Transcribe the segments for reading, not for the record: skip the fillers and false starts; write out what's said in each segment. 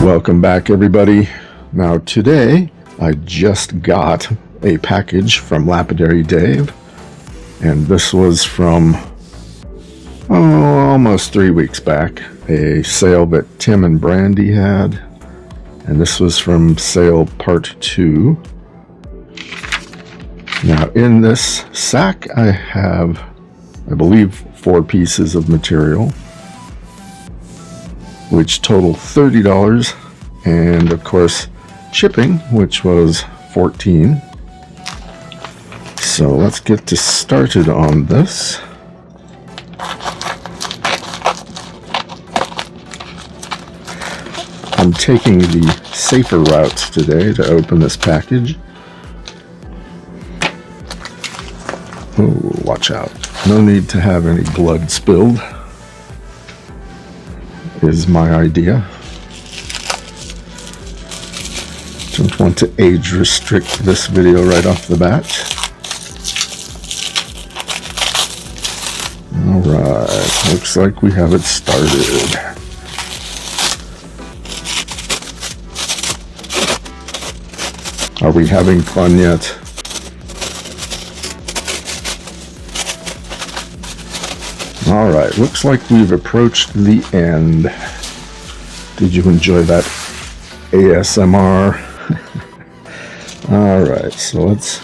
Welcome back, everybody. Now today I just got a package from Lapidary Dave, and this was from almost 3 weeks back, a sale that Tim and Brandy had, and this was from sale part 2. Now in this sack I have, I believe, 4 pieces of material, which total $30, and of course shipping, which was $14. So let's get started on this. I'm taking the safer route today to open this package. Oh, watch out. No need to have any blood spilled, is my idea. Don't want to age restrict this video right off the bat. Alright, looks like we have it started. Are we having fun yet? Alright, looks like we've approached the end. Did you enjoy that ASMR? Alright, so let's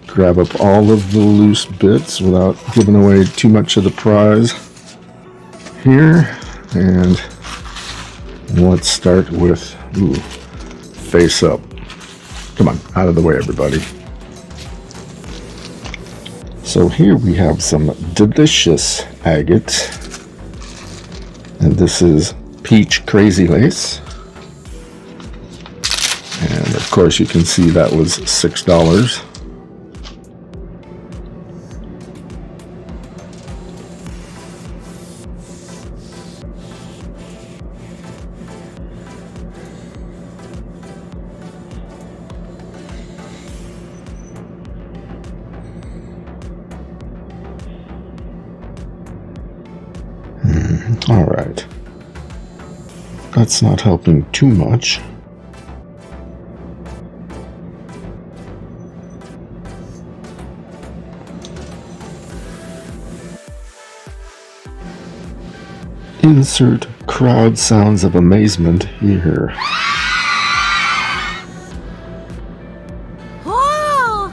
grab up all of the loose bits without giving away too much of the prize here. And let's start with face up. Come on, out of the way, everybody. So here we have some delicious agate, and this is peach crazy lace, and of course you can see that was $6. All right, that's not helping too much. Insert crowd sounds of amazement here. Whoa!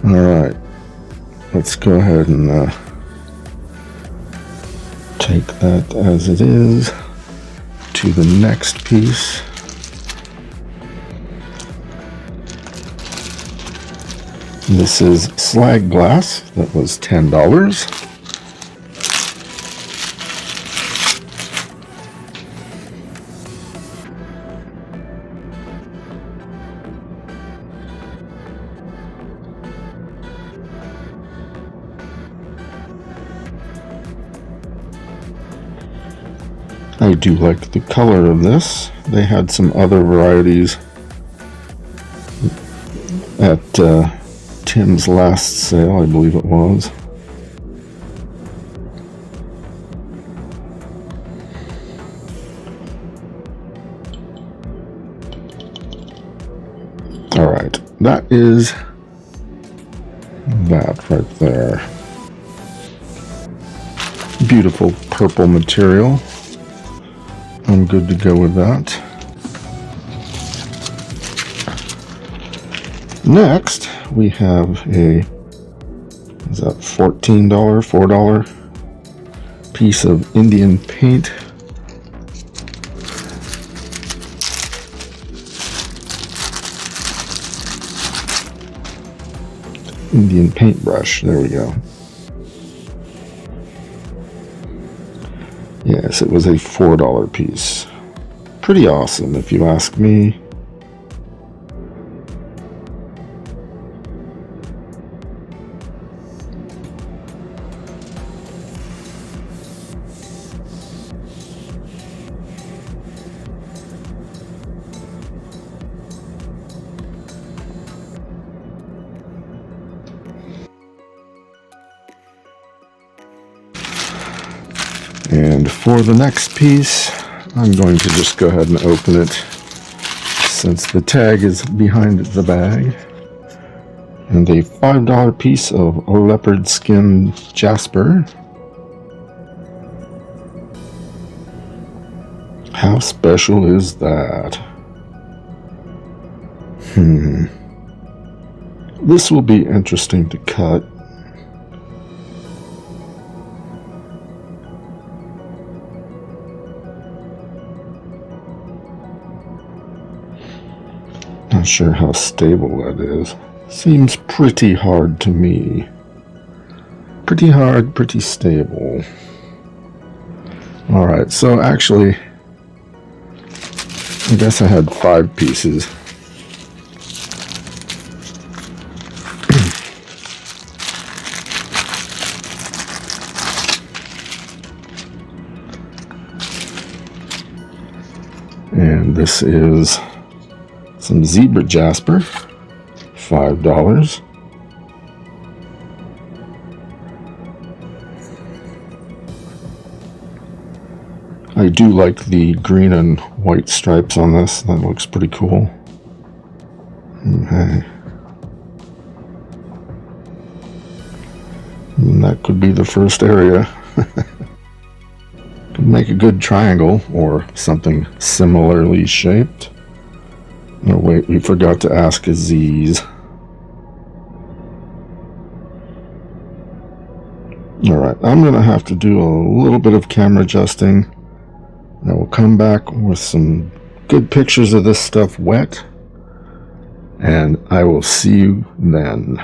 All right, let's go ahead and take that as it is to the next piece. This is slag glass that was $10. I do like the color of this. They had some other varieties at Tim's last sale, I believe it was. Alright, that is that right there. Beautiful purple material. I'm good to go with that. Next, we have a, is that $14, $4 piece of Indian paint. Indian paintbrush, there we go. Yes, it was a $4 piece. Pretty awesome, if you ask me. And for the next piece, I'm going to just go ahead and open it since the tag is behind the bag. And a $5 piece of leopard skin jasper. How special is that? This will be interesting to cut. Not sure how stable that is. Seems pretty hard to me. Pretty hard, pretty stable. Alright, so actually, I guess I had 5 pieces. And this is some zebra jasper, $5. I do like the green and white stripes on this. That looks pretty cool. Okay. And that could be the first area. Could make a good triangle or something similarly shaped. Oh wait, we forgot to ask Aziz. Alright, I'm going to have to do a little bit of camera adjusting. I will come back with some good pictures of this stuff wet, and I will see you then.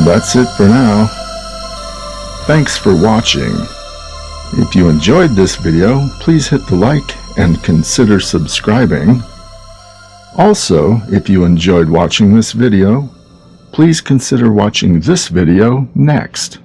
That's it for now. Thanks for watching. If you enjoyed this video, please hit the like and consider subscribing. Also, if you enjoyed watching this video, please consider watching this video next.